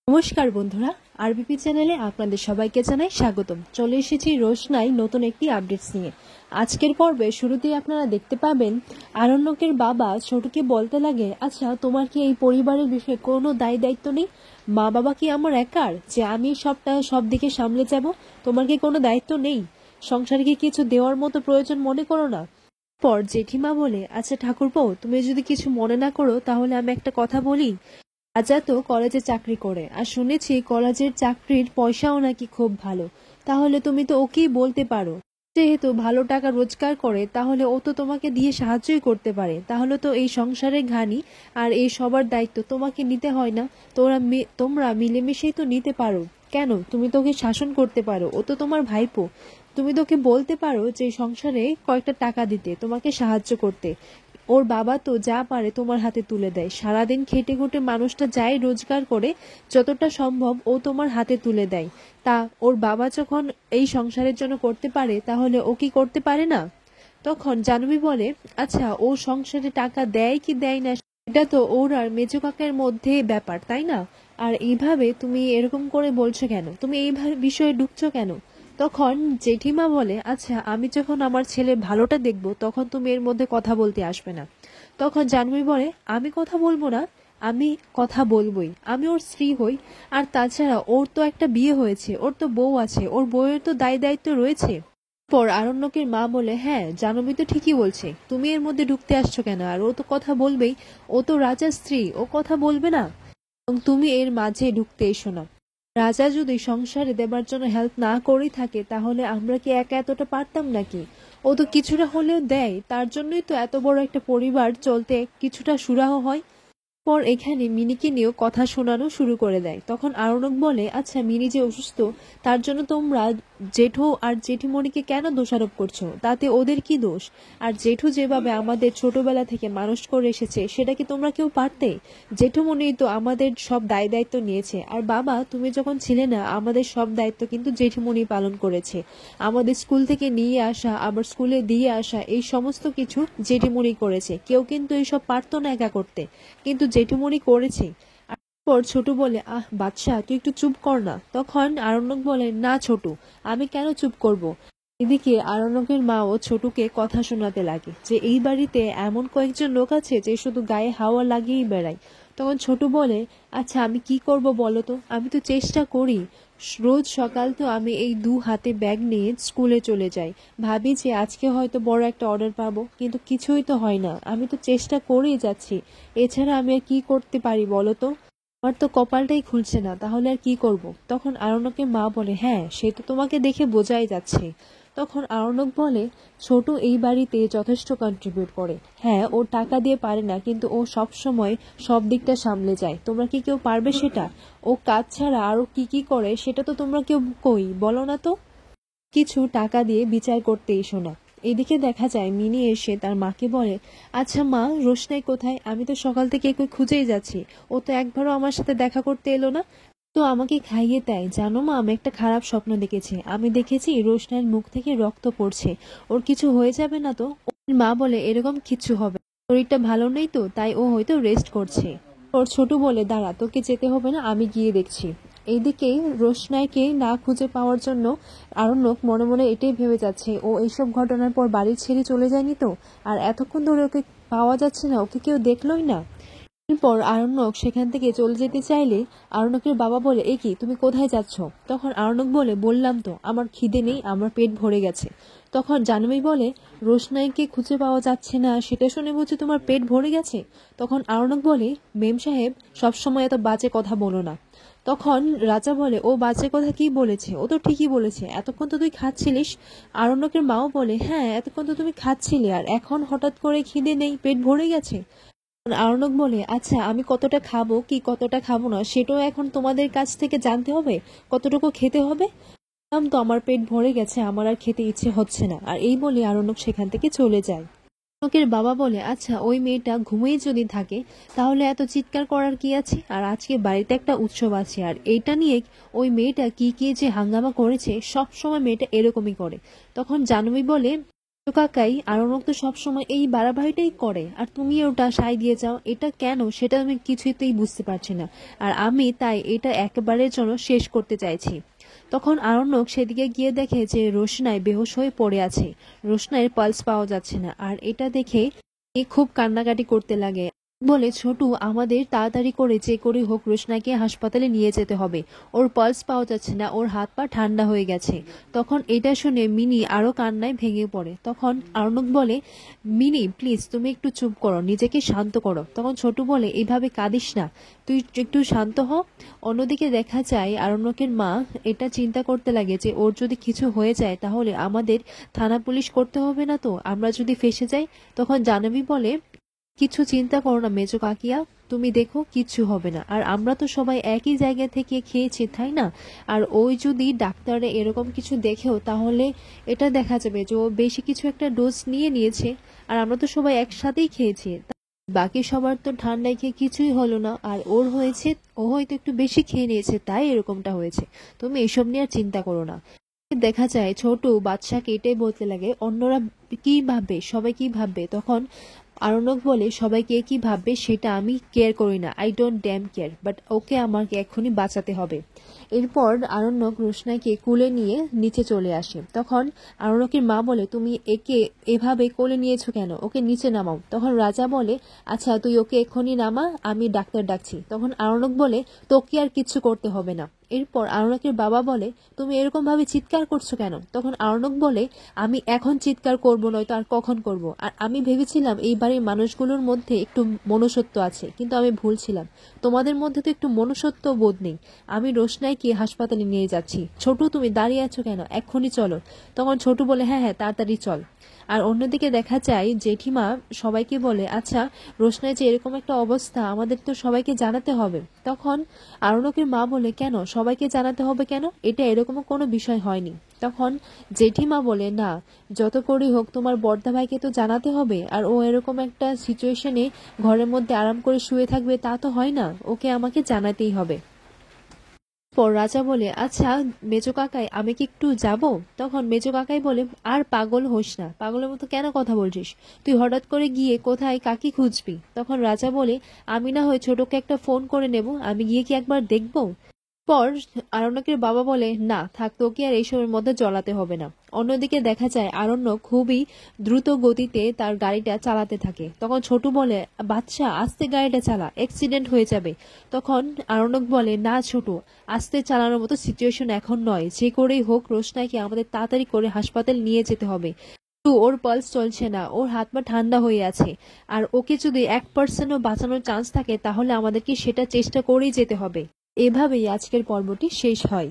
নমস্কার বন্ধুরা, আরবিপি চ্যানেলে আপনাদের সবাইকে জানাই স্বাগতম। চলে এসেছি রোশনাই নতুন একটি আপডেটস নিয়ে। আজকের পর্বে শুরুতেই আপনারা দেখতে পাবেন আরণ্যকের বাবা ছোটকে বলতে লাগে, আচ্ছা তোমার কি এই পরিবারের বিষয়ে কোনো দায় দায়িত্ব নেই? মা বাবা কি আমার একার যে আমি সব দিকে সামলে যাব? তোমার কি কোনো দায়িত্ব নেই? সংসারে কি কিছু দেওয়ার মতো প্রয়োজন মনে করো না? পর জেঠিমা বলে, আচ্ছা ঠাকুরপো, তুমি যদি কিছু মনে না করো তাহলে আমি একটা কথা বলি। রাজা তো কলেজে চাকরি করে, আর শুনেছি কলেজের চাকরির পয়সাও নাকি খুব ভালো। তাহলে তুমি তো ওকেই বলতে পারো, যেহেতু ভালো টাকা রোজগার করে তাহলে ও তো তোমাকে দিয়ে সাহায্যই করতে পারে। তাহলে তো এই সংসারের ঘানি আর এই সবার দায়িত্ব তোমাকে নিতে হয় না। তোমরা মিলেমিশেই তো নিতে পারো। কেন? তুমি তো ওকে শাসন করতে পারো, ও তো তোমার ভাইপো। তুমি তোকে বলতে পারো যে সংসারে কয়েকটা টাকা দিতে, তোমাকে সাহায্য করতে। ওর বাবা তো যা পারে তোমার হাতে তুলে দেয়। সারাদিন খেটে খুটে মানুষটা যাই রোজগার করে, যতটা সম্ভব ও তোমার হাতে তুলে দেয়। তা ওর বাবা যখন এই সংসারের জন্য করতে পারে, তাহলে ও কি করতে পারে না? তখন জাহ্নবী বলে, আচ্ছা ও সংসারে টাকা দেয় কি দেয় না এটা তো ওর আর মেজো কাকার মধ্যে ব্যাপার, তাই না? আর এইভাবে তুমি এরকম করে বলছো কেন? তুমি এই বিষয়ে ঢুকছো কেন? তখন জেঠিমা বলে, আচ্ছা আমি যখন আমার ছেলের ভালোটা দেখব তখন তুমি এর মধ্যে কথা বলতে আসবে না। তখন জাহ্নবী বলে, আমি কথা বলবো না? আমি কথা বলবোই, আমি ওর স্ত্রী হই। আর তাছাড়া ওর তো একটা বিয়ে হয়েছে, ওর তো বউ আছে, ওর বউয়ের তো দায় দায়িত্ব রয়েছে। পর আরণ্যকের মা বলে, হ্যাঁ জাহ্নবী তো ঠিকই বলছে, তুমি এর মধ্যে ঢুকতে আসছো কেন? আর ও তো কথা বলবেই, ও তো রাজার স্ত্রী, ও কথা বলবে না? এবং তুমি এর মাঝে ঢুকতে এসো না। রাজা যদি সংসারে দেবার জন্য হেল্প না করেই থাকে, তাহলে আমরা কি একা এতটা পারতাম নাকি? ও তো কিছুটা হলেও দেয়, তার জন্যই তো এত বড় একটা পরিবার চলতে কিছুটা সুরাহ হয়। পর এখানে মিনিকে নিয়েও কথা শোনানো শুরু করে দেয়। তখন আরণক বলে, আচ্ছা মিনি যে অসুস্থ, তার জন্য তোমরা জেঠু আর জেঠিমণিকে কেন দোষারোপ করছো? তাতে ওদের কি দোষ? আর জেঠু যেভাবে আমাদের ছোটবেলা থেকে মানুষ করে এসেছে, সেটা কি তোমরা কেউ পারতে? জেঠুমণি তো আমাদের সব দায় দায়িত্ব নিয়েছে। আর বাবা, তুমি যখন ছিলে না, আমাদের সব দায়িত্ব কিন্তু জেঠিমণি পালন করেছে। আমাদের স্কুল থেকে নিয়ে আসা, আবার স্কুলে দিয়ে আসা, এই সমস্ত কিছু জেঠিমণি করেছে। কেউ কিন্তু এইসব পারতো না একা করতে, কিন্তু জেঠুমণি করেছে। পর ছোটু বলে, আহ বাদশা, তুই একটু চুপ কর না। তখন আরণ্যক বলে, না ছোটু, আমি কেন চুপ করব? এদিকে আরণ্যকের মাও ছোটুকে কথা শোনাতে লাগে যে এই বাড়িতে এমন কয়েকজন লোক আছে যে শুধু গায়ে হাওয়া লাগিয়েই বেড়ায়। তখন ছোটু বলে, আচ্ছা আমি কি করব বলো তো? আমি তো চেষ্টা করি। রোজ সকাল তো আমি এই দু হাতে ব্যাগ নিয়ে স্কুলে চলে যাই। ভাবি যে আজকে হয়তো বড় একটা অর্ডার পাবো, কিন্তু কিছুই তো হয় না। আমি তো চেষ্টা করেই যাচ্ছি। এছাড়া আমি আর কি করতে পারি বলো তো? আমার তো কপালটাই খুলছে না, তাহলে আর কি করব? তখন আরণ্যকের মা বলে, হ্যাঁ সে তো তোমাকে দেখে বোঝাই যাচ্ছে। তখন আরণ্যক বলে, ছোট এই বাড়িতে যথেষ্ট কন্ট্রিবিউট করে। হ্যাঁ ও টাকা দিয়ে পারে না, কিন্তু ও সব সময় সব দিকটা সামলে যায়। তোমরা কি কেউ পারবে সেটা? ও কাজ ছাড়া আরো কি কি করে সেটা তো তোমরা কেউ কই বলো না তো। কিছু টাকা দিয়ে বিচার করতে এসো না। এদিকে দেখা যায় মিনি এসে তার মাকে বলে, আচ্ছা মা, রোশনাই কোথায়? আমি তো সকাল থেকে একে খুঁজেই যাচ্ছি, ও তো একবারও আমার সাথে দেখা করতে এলো না। তো আমাকে খাইয়ে দেয়। জানো মা, আমি একটা খারাপ স্বপ্ন দেখেছি। আমি দেখেছি রোশনাইয়ের মুখ থেকে রক্ত পড়ছে। ওর কিছু হয়ে যাবে না তো? ওর মা বলে, এরকম কিচ্ছু হবে না। শরীরটা ভালো নেই তো, তাই ও হয়তো রেস্ট করছে। ওর ছোট বলে, দাঁড়া, তোকে যেতে হবে না, আমি গিয়ে দেখছি। এইদিকে রোশনাইকে না খুঁজে পাওয়ার জন্য আরণ্যক মনে মনে এটাই ভেবে যাচ্ছে, ও এইসব ঘটনার পর বাড়ি ছেড়ে চলে যায়নি তো? আর এতক্ষণ ধরে ওকে পাওয়া যাচ্ছে না, ওকে কেউ দেখলোই না। এরপর আরণ্যক সেখান থেকে চলে যেতে চাইলে আরণ্যকের বাবা বলে, এ কি, তুমি কোথায় যাচ্ছ? তখন আরণ্যক বলে, বললাম তো আমার খিদে নেই, আমার পেট ভরে গেছে। তখন জাহ্নবী বলে, রোশনাইকে খুঁজে পাওয়া যাচ্ছে না, সেটা শুনে বুঝি তোমার পেট ভরে গেছে? তখন আরণ্যক বলে, মেম সাহেব, সবসময় এত বাজে কথা বলো না। তখন রাজা বলে, ও বাজে কথা কি বলেছে? ও তো ঠিকই বলেছে, এতক্ষণ তো তুই খাচ্ছিলিস। আরণ্যকের মাও বলে, হ্যাঁ এতক্ষণ তো তুমি খাচ্ছিলে, আর এখন হঠাৎ করে খিদে নেই, পেট ভরে গেছে। আরণক বলে, আচ্ছা আমি কতটা খাবো কি কতটা খাবো না সেটাও এখন তোমাদের কাছ থেকে জানতে হবে? কতটুকু খেতে হবে? বললাম তো আমার পেট ভরে গেছে, আমার আর খেতে ইচ্ছে হচ্ছে না। আর এই বলে আরণ্যক সেখান থেকে চলে যায়। আরণ্যকের বাবা বলে, আচ্ছা ওই মেয়েটা ঘুমিয়ে যদি থাকে তাহলে এত চিৎকার করার কি আছে? আর আজকে বাড়িতে একটা উৎসব আছে, আর এইটা নিয়ে ওই মেয়েটা কি কি যে হাঙ্গামা করেছে, সব সময় মেয়েটা এরকমই করে। তখন জাহ্নবী বলে, তো কাকাই আরণ্যক তো সবসময় এই বাড়াবাড়িটাই করে, আর তুমি ওটা সায় দিয়ে যাও, এটা কেন সেটা আমি কিছুতেই বুঝতে পারছি না। আর আমি তাই এটা একেবারের জন্য শেষ করতে চাইছি। তখন আরণ্যক সেদিকে গিয়ে দেখে যে রোশনাই বেহুশ হয়ে পড়ে আছে। রোশনাইয়ের পালস পাওয়া যাচ্ছে না, আর এটা দেখে এ খুব কান্নাকাটি করতে লাগে। বলে, ছোটু, আমাদের তাড়াতাড়ি করে যে করে হোক রোশনাকে হাসপাতালে নিয়ে যেতে হবে। ওর পালস পাওয়া যাচ্ছে না, ওর হাত পা ঠান্ডা হয়ে গেছে। তখন এটা শুনে মিনি আরো কান্নায় ভেঙে পড়ে। তখন আরণক বলে, মিনি প্লিজ তুমি একটু চুপ করো, নিজেকে শান্ত করো। তখন ছোটু বলে, এইভাবে কাঁদিস না, তুই একটু শান্ত হ। অন্যদিকে দেখা যায় আরণ্যকের মা এটা চিন্তা করতে লাগে যে ওর যদি কিছু হয়ে যায় তাহলে আমাদের থানা পুলিশ করতে হবে না তো, আমরা যদি ফেঁসে যাই। তখন জাহ্নবী বলে, কিছু চিন্তা করো না মেজো কাকিয়া, তুমি দেখো কিচ্ছু হবে না। আর আমরা তো সবাই একই জায়গা থেকে খেয়েছি, তাই না? আর ওই যদি ডাক্তারে এরকম কিছু দেখেও তাহলে এটা দেখা যাবে যে ও বেশি কিছু একটা ডোজ নিয়েছে। আর আমরা তো সবাই একসাথেই খেয়েছি, বাকি সবার তো ঠান্ডায় খেয়ে কিছুই হলো না, আর ওর হয়েছে, ও হয়তো একটু বেশি খেয়ে নিয়েছে তাই এরকমটা হয়েছে। তুমি এসব নিয়ে আর চিন্তা করো না। দেখা যায় ছোট বাদশাকে এটাই বলতে লাগে, অন্যরা কি ভাববে, সবাই কি ভাববে। তখন আরণ্যক বলে, সবাই কে কি ভাববে সেটা আমি কেয়ার করি না, I don't damn care, but ওকে আমাকে এক্ষুনি বাঁচাতে হবে। এরপর আরণ্যক রোশনাইকে কোলে নিয়ে নিচে চলে আসে। তখন আরণ্যকের মা বলে, তুমি একে এভাবে কোলে নিয়েছো কেন, ওকে নিচে নামাও। তখন রাজা বলে, আচ্ছা তুই ওকে এক্ষুনি নামা, আমি ডাক্তার ডাকছি। তখন আরণ্যক বলে, তোকে আর কিচ্ছু করতে হবে না। এরপর আরণ্যকের বাবা বলে, তুমি এরকম ভাবে চিৎকার করছো কেন? তখন আরণ্যক বলে, আমি এখন চিৎকার করবো নয়তো আর কখন করব। আর আমি ভেবেছিলাম এই বাড়ির মানুষগুলোর মধ্যে একটু মনুষ্যত্ব আছে, কিন্তু আমি ভুল ছিলাম। তোমাদের মধ্যে তো একটু মনুষ্যত্ব বোধ নেই। আমি রোশনাইকে হাসপাতালে নিয়ে যাচ্ছি। ছোটু, তুমি দাঁড়িয়ে আছো কেন, এক্ষুনি চলো। তখন ছোটু বলে, হ্যাঁ হ্যাঁ তাড়াতাড়ি চল। আর অন্যদিকে দেখা যায় জেঠিমা সবাইকে বলে, আচ্ছা রোশনাই যে এরকম একটা অবস্থা, আমাদের তো সবাইকে জানাতে হবে। তখন আরণ্যকের মা বলে, কেন সবাইকে জানাতে হবে কেন, এটা এরকম কোনো বিষয় হয়নি। তখন জেঠিমা বলে, না, যত করেই হোক তোমার বড়দা ভাইকে তো জানাতে হবে। আর ও এরকম একটা সিচুয়েশনে ঘরের মধ্যে আরাম করে শুয়ে থাকবে তা তো হয় না, ওকে আমাকে জানাতেই হবে। পর রাজা বলে, আচ্ছা মেজো কাকাই, আমি কি একটু যাব? তখন মেজো কাকাই বলে, আর পাগল হোস না, পাগলের মতো কেন কথা বলছিস? তুই হঠাৎ করে গিয়ে কোথায় কাকি খুঁজবি? তখন রাজা বলে, আমি না হয় ছোটকে একটা ফোন করে নেব, আমি গিয়ে কি একবার দেখবো? পর আরণ্যকের বাবা বলে, না থাক, তোকে আর এইসবের মধ্যে জড়াতে হবে না। অন্যদিকে দেখা যায় আরণ্যক খুবই দ্রুত গতিতে তার গাড়িটা চালাতে থাকে। তখন ছোট বলে, বাচ্চা আস্তে গাড়িটা চালা, অ্যাক্সিডেন্ট হয়ে যাবে। তখন আরণ্যক বলে, না ছোট, আস্তে চালানোর মতো সিচুয়েশন এখন নয়, যে করেই হোক রোশনাইকে আমাদের তাড়াতাড়ি করে হাসপাতাল নিয়ে যেতে হবে। ওর পালস চলছে না, ওর হাত পা ঠান্ডা হয়ে আছে, আর ওকে যদি 1%ও বাঁচানোর চান্স থাকে তাহলে আমাদেরকে সেটা চেষ্টা করেই যেতে হবে। এভাবেই আজকের পর্বটি শেষ হয়।